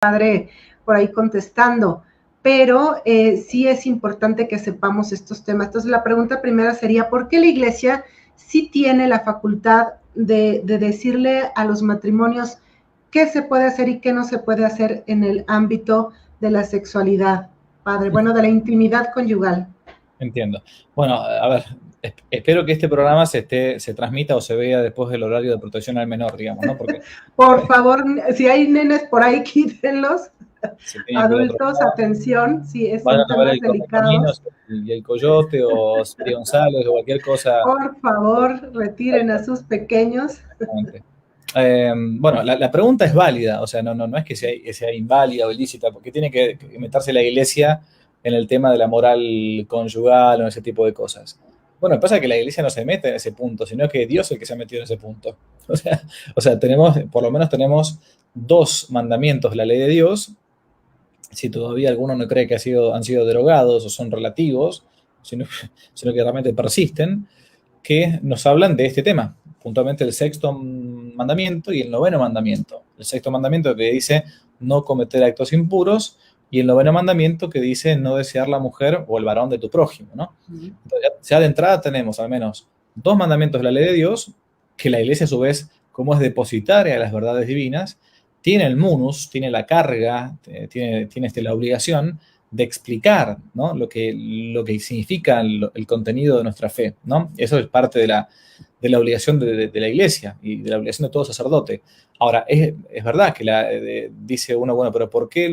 padre por ahí contestando, pero sí es importante que sepamos estos temas. Entonces, la pregunta primera sería, ¿por qué la Iglesia sí tiene la facultad de decirle a los matrimonios qué se puede hacer y qué no se puede hacer en el ámbito de la sexualidad, padre? Bueno, de la intimidad conyugal. Entiendo. Bueno, a ver, espero que este programa se transmita o se vea después del horario de protección al menor, digamos, ¿no? Porque por favor, si hay nenes por ahí, quítenlos. se tienen que ir a otro Adultos, lado. atención, si Vayan son a ver temas el delicados. Correcaminos y el Coyote o Siri González o cualquier cosa. Por favor, retiren a sus pequeños. Exactamente. Bueno, la pregunta es válida, o sea, no es que sea inválida o ilícita, porque tiene que meterse la Iglesia en el tema de la moral conyugal o ese tipo de cosas. Bueno, pasa que la Iglesia no se mete en ese punto, sino que Dios es el que se ha metido en ese punto. O sea, por lo menos tenemos dos mandamientos de la ley de Dios. Si todavía alguno no cree que han sido derogados o son relativos, sino que realmente persisten, que nos hablan de este tema, puntualmente el sexto mandamiento y el noveno mandamiento. El sexto mandamiento que dice no cometer actos impuros y el noveno mandamiento que dice no desear la mujer o el varón de tu prójimo, ¿no? Entonces, ya de entrada tenemos al menos dos mandamientos de la ley de Dios, que la Iglesia a su vez, como es depositaria de las verdades divinas, tiene el munus, tiene la carga, tiene la obligación de explicar, ¿no? lo que significa el contenido de nuestra fe, ¿no? Eso es parte de la obligación de la Iglesia y de la obligación de todo sacerdote. Ahora, es verdad que dice uno, bueno, pero ¿por qué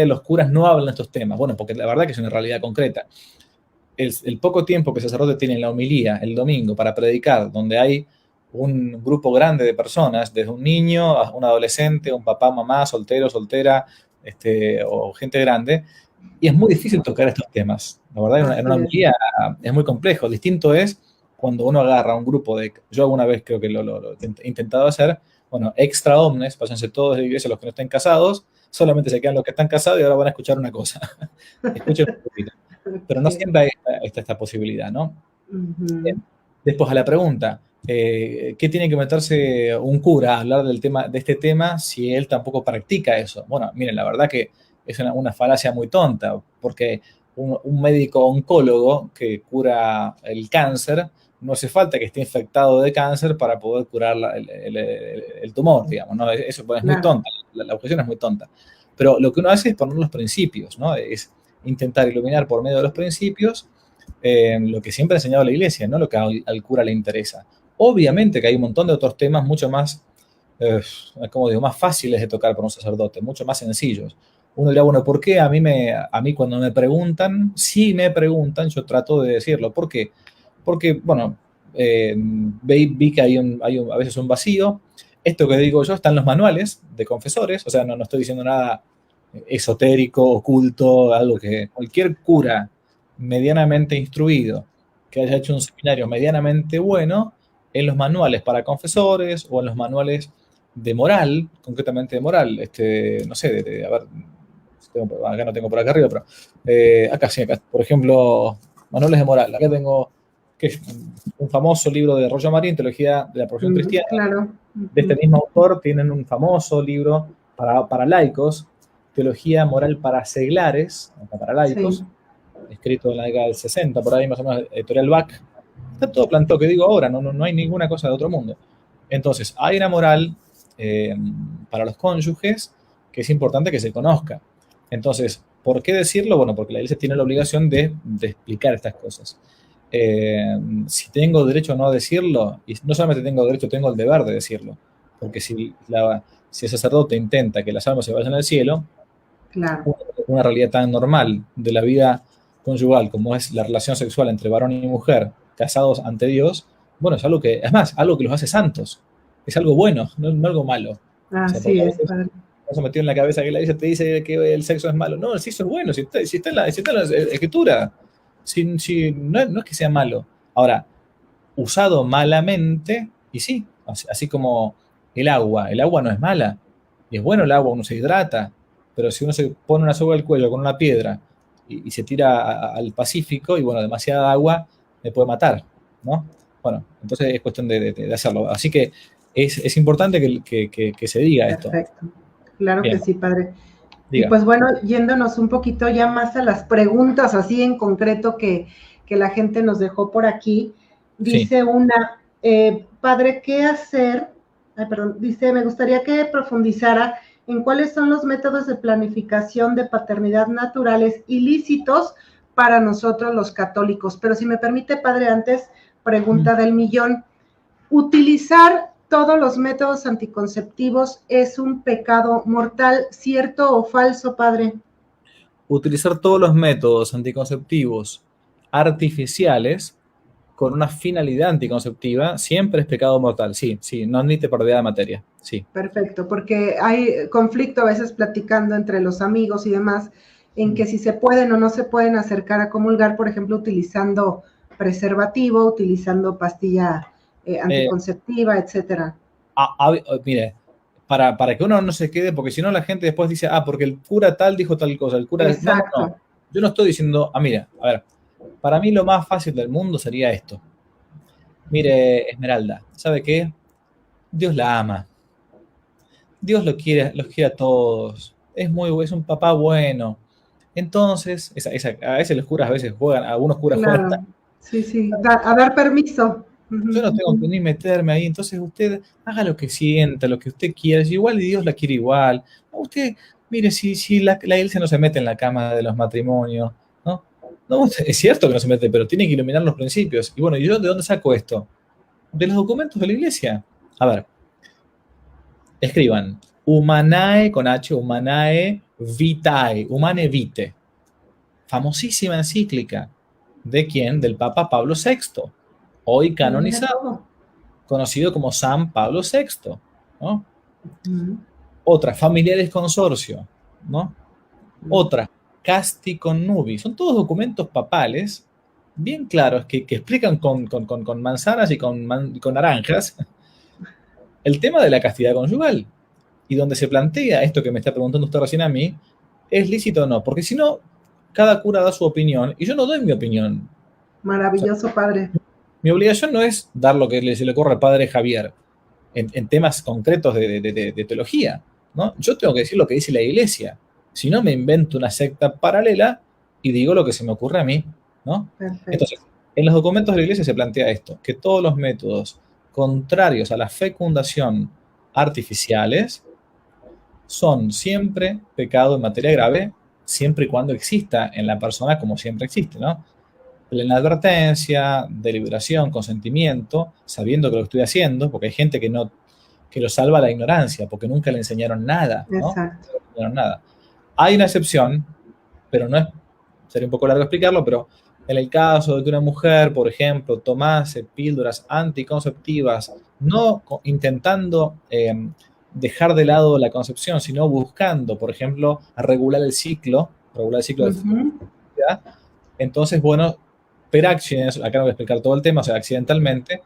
los curas no hablan de estos temas? Bueno, porque la verdad que es una realidad concreta. El poco tiempo que el sacerdote tiene en la homilía el domingo para predicar, donde hay un grupo grande de personas, desde un niño a un adolescente, un papá, mamá, soltero, soltera, o gente grande, y es muy difícil tocar estos temas. La verdad, en una homilía es muy complejo. Distinto es cuando uno agarra un grupo yo alguna vez creo que lo he intentado hacer, bueno, extra omnes, pásense todos de la iglesia los que no estén casados, solamente se quedan los que están casados y ahora van a escuchar una cosa. Escuchen un poquito. Pero no siempre está esta posibilidad, ¿no? Después a la pregunta, ¿qué tiene que meterse un cura a hablar de este tema si él tampoco practica eso? Bueno, miren, la verdad que es una falacia muy tonta, porque un médico oncólogo que cura el cáncer, no hace falta que esté infectado de cáncer para poder curar el tumor, digamos, ¿no? Eso es muy tonta, la objeción es muy tonta. Pero lo que uno hace es poner los principios, ¿no? Es intentar iluminar por medio de los principios lo que siempre ha enseñado la Iglesia, no lo que al cura le interesa. Obviamente que hay un montón de otros temas mucho más, como digo, más fáciles de tocar para un sacerdote, mucho más sencillos. Uno dirá, bueno, ¿por qué a mí cuando me preguntan, si me preguntan, yo trato de decirlo? ¿Por qué? Porque, bueno, vi que hay a veces un vacío. Esto que digo yo está en los manuales de confesores, o sea, no estoy diciendo nada esotérico, oculto, algo que cualquier cura medianamente instruido, que haya hecho un seminario medianamente bueno, en los manuales para confesores o en los manuales de moral, concretamente de moral, no sé, a ver, acá no tengo por acá arriba, pero acá sí, acá, por ejemplo, manuales de moral, acá tengo que es un famoso libro de Roger Marín, Teología de la Profesión Cristiana. Claro. De este mismo autor tienen un famoso libro para laicos, Teología Moral para Seglares, para laicos, sí, escrito en la década del 60, por ahí más o menos, editorial Bach. Está todo planteado, que digo ahora, no hay ninguna cosa de otro mundo. Entonces, hay una moral para los cónyuges que es importante que se conozca. Entonces, ¿por qué decirlo? Bueno, porque la Iglesia tiene la obligación de explicar estas cosas. Si tengo derecho o no a decirlo, y no solamente tengo derecho, tengo el deber de decirlo. Porque si el sacerdote intenta que las almas se vayan al cielo, claro, una realidad tan normal de la vida conyugal como es la relación sexual entre varón y mujer casados ante Dios, bueno, es algo que los hace santos, es algo bueno, no algo malo. Así es, padre. Eso metido en la cabeza que la Iglesia te dice que el sexo es malo. No, el sexo es bueno, si está en la escritura, no es que sea malo. Ahora, usado malamente, y sí, así como el agua no es mala, y es bueno el agua, uno se hidrata, pero si uno se pone una soga al cuello con una piedra y se tira al Pacífico, y bueno, demasiada agua me puede matar, ¿no? Bueno, entonces es cuestión de hacerlo. Así que es importante que se diga esto. Perfecto. Claro que Bien, sí, padre. Y diga. pues bueno, yéndonos un poquito ya más a las preguntas así en concreto que la gente nos dejó por aquí, Sí. dice una, padre, ¿qué hacer? Ay, perdón, dice, me gustaría que profundizara en cuáles son los métodos de planificación de paternidad naturales ilícitos para nosotros los católicos. Pero si me permite, padre, antes, pregunta del millón. Utilizar todos los métodos anticonceptivos es un pecado mortal, ¿cierto o falso, padre? Utilizar todos los métodos anticonceptivos artificiales con una finalidad anticonceptiva siempre es pecado mortal. Sí, sí, no admite pérdida de materia. Sí. Perfecto, porque hay conflicto a veces platicando entre los amigos y demás en que si se pueden o no se pueden acercar a comulgar, por ejemplo, utilizando preservativo, utilizando pastilla Eh, anticonceptiva, etcétera. Mire, para que uno no se quede, porque si no la gente después dice, porque el cura tal dijo tal cosa, el cura... No, no, no. Exacto. Yo no estoy diciendo, mira, a ver, para mí lo más fácil del mundo sería esto. Mire, Esmeralda, ¿sabe qué? Dios la ama. Dios los quiere a todos. Es un papá bueno. Entonces, a veces los curas a veces juegan, algunos curas juegan. Claro, sí, sí, a dar permiso. Yo Uh-huh. no tengo que ni meterme ahí, entonces usted haga lo que sienta, lo que usted quiera, si igual Dios la quiere igual. Usted, mire, si la iglesia no se mete en la cama de los matrimonios, ¿no? No, es cierto que no se mete, pero tiene que iluminar los principios. Y bueno, ¿y yo de dónde saco esto? De los documentos de la iglesia. A ver, escriban, Humanae con H, Humanae Vitae, Humane Vitae. Famosísima encíclica. ¿De quién? Del Papa Pablo VI, hoy Mira canonizado, todo. conocido como San Pablo VI, ¿no? Uh-huh. Otra, Familiares Consorcio, ¿no? Uh-huh. Otra, Casti Connubi. Son todos documentos papales bien claros que explican con manzanas y con naranjas el tema de la castidad conyugal. Y donde se plantea esto que me está preguntando usted recién a mí, ¿es lícito o no? Porque si no, cada cura da su opinión y yo no doy mi opinión. O sea, Maravilloso, padre. mi obligación no es dar lo que se le ocurre al padre Javier en temas concretos de teología, ¿no? Yo tengo que decir lo que dice la iglesia. Si no, me invento una secta paralela y digo lo que se me ocurre a mí, ¿no? Perfecto. Entonces, en los documentos de la iglesia se plantea esto, que todos los métodos contrarios a la fecundación artificiales son siempre pecado en materia grave, siempre y cuando exista en la persona como siempre existe, ¿no? Plena advertencia, deliberación, consentimiento, sabiendo que lo estoy haciendo, porque hay gente que lo salva la ignorancia, porque nunca le enseñaron nada, ¿no? Exacto. No le enseñaron nada. Hay una excepción, pero no es, sería un poco largo explicarlo, pero en el caso de que una mujer, por ejemplo, tomase píldoras anticonceptivas, no intentando dejar de lado la concepción, sino buscando, por ejemplo, regular el ciclo de Uh-huh. fertilidad, entonces, bueno, per accidens, acá no voy a explicar todo el tema, o sea, accidentalmente,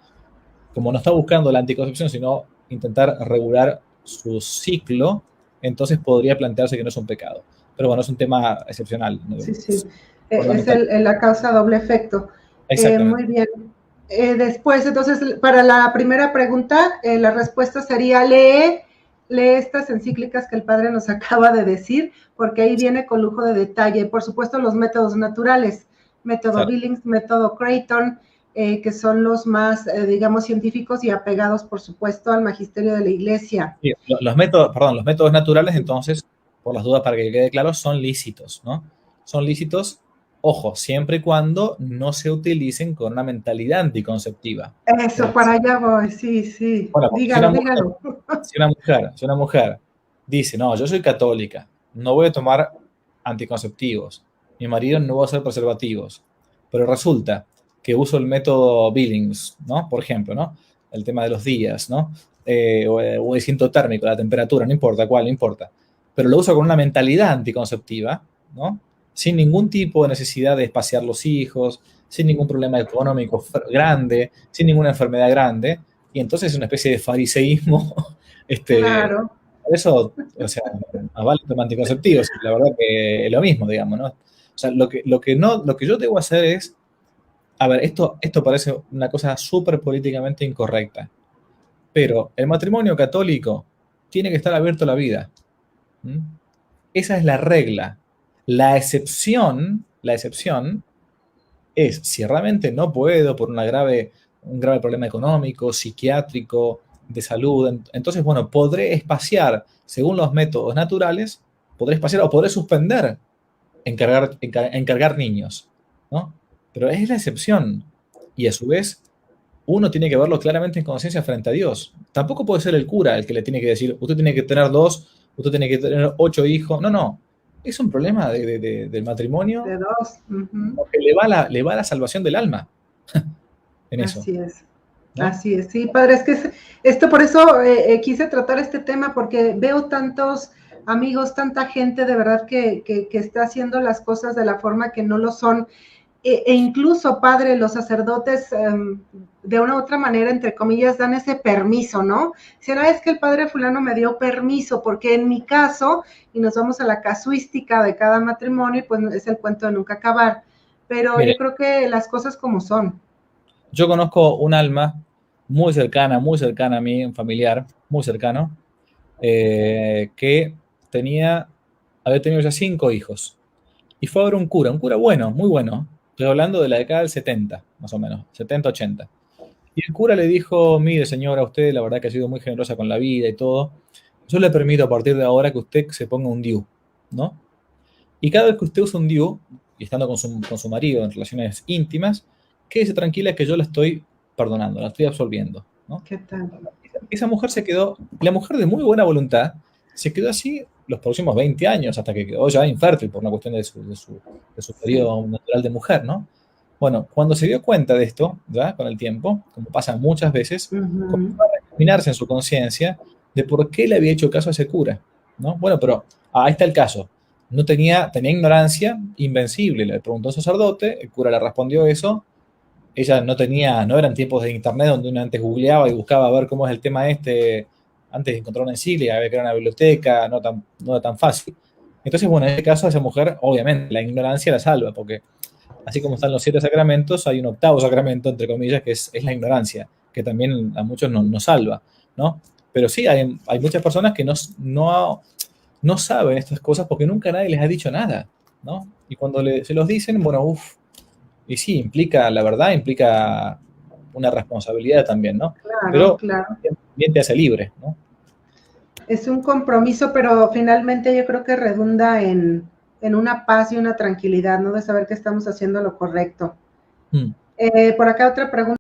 como no está buscando la anticoncepción, sino intentar regular su ciclo, entonces podría plantearse que no es un pecado. Pero bueno, es un tema excepcional, ¿no? Sí, sí. Es Fundamental. la causa doble efecto. Muy Exactamente. bien. Después, entonces, para la primera pregunta, la respuesta sería lee estas encíclicas que el padre nos acaba de decir, porque ahí viene con lujo de detalle. Por supuesto, los métodos naturales, método Claro. Billings, método Creighton, que son los más, digamos, científicos y apegados, por supuesto, al magisterio de la iglesia. Sí, los métodos naturales, entonces, por las dudas para que quede claro, son lícitos, ¿no? Son lícitos, ojo, siempre y cuando no se utilicen con una mentalidad anticonceptiva. Eso, Es para decir, allá voy, sí, sí. bueno, porque Dígalo, dígalo. si una mujer dice, no, yo soy católica, no voy a tomar anticonceptivos, mi marido no va a usar preservativos, pero resulta que uso el método Billings, ¿no? Por ejemplo, ¿no? El tema de los días, ¿no? O el cinto térmico, la temperatura, no importa cuál, no importa. Pero lo uso con una mentalidad anticonceptiva, ¿no? Sin ningún tipo de necesidad de espaciar los hijos, sin ningún problema económico grande, sin ninguna enfermedad grande, y entonces es una especie de fariseísmo, Claro. por eso, o sea, más vale tomar anticonceptivos, la verdad que es lo mismo, digamos, ¿no? O sea, lo que yo debo hacer es, a ver, esto parece una cosa súper políticamente incorrecta, pero el matrimonio católico tiene que estar abierto a la vida. ¿Mm? Esa es la regla. La excepción es si realmente no puedo por un grave problema económico, psiquiátrico, de salud, entonces, bueno, podré espaciar según los métodos naturales, podré espaciar o podré suspender encargar niños, ¿no? Pero es la excepción. Y a su vez, uno tiene que verlo claramente en conciencia frente a Dios. Tampoco puede ser el cura el que le tiene que decir, usted tiene que tener 2, usted tiene que tener 8 hijos. No, no. Es un problema del matrimonio De dos. Ujú. porque le va la salvación del alma en eso, Así es. ¿no? Así es, sí, padre, es que esto por eso quise tratar este tema, porque veo tantos amigos, tanta gente de verdad que está haciendo las cosas de la forma que no lo son, e incluso, padre, los sacerdotes, de una u otra manera, entre comillas, dan ese permiso, ¿no? Si no es que el padre fulano me dio permiso, porque en mi caso, y nos vamos a la casuística de cada matrimonio, pues es el cuento de nunca acabar, pero yo Mire, creo que las cosas como son. yo conozco un alma muy cercana a mí, un familiar, muy cercano, que había tenido ya 5 hijos. Y fue a ver un cura bueno, muy bueno. Estoy hablando de la década del 70, más o menos, 70, 80. Y el cura le dijo, mire señora, usted la verdad que ha sido muy generosa con la vida y todo. Yo le permito a partir de ahora que usted se ponga un DIU, ¿no? Y cada vez que usted usa un DIU, y estando con su marido en relaciones íntimas, quédese tranquila que yo la estoy perdonando, la estoy absolviendo, ¿no? ¿Qué tal? Esa mujer se quedó, la mujer de muy buena voluntad, se quedó así los próximos 20 años, hasta que quedó ya infértil por una cuestión de su Sí. periodo natural de mujer, ¿no? Bueno, cuando se dio cuenta de esto, ya con el tiempo, como pasa muchas veces, Ujú. comenzó a recriminarse en su conciencia de por qué le había hecho caso a ese cura, ¿no? Bueno, pero ahí está el caso. No tenía ignorancia invencible. Le preguntó a un sacerdote, el cura le respondió eso. Ella no eran tiempos de internet donde uno antes googleaba y buscaba a ver cómo es el tema este, antes de encontrar una encíclica, había que era una biblioteca, no era tan fácil. Entonces, bueno, en este caso, a esa mujer, obviamente, la ignorancia la salva, porque así como están los 7 sacramentos, hay un octavo sacramento, entre comillas, que es la ignorancia, que también a muchos nos salva, ¿no? Pero sí, hay muchas personas que no saben estas cosas porque nunca nadie les ha dicho nada, ¿no? Y cuando se los dicen, bueno, uff, y sí, implica, la verdad, implica una responsabilidad también, ¿no? Claro, Pero claro. también te hace libre, ¿no? Es un compromiso, pero finalmente yo creo que redunda en una paz y una tranquilidad, ¿no? De saber que estamos haciendo lo correcto. Mm. Por acá otra pregunta.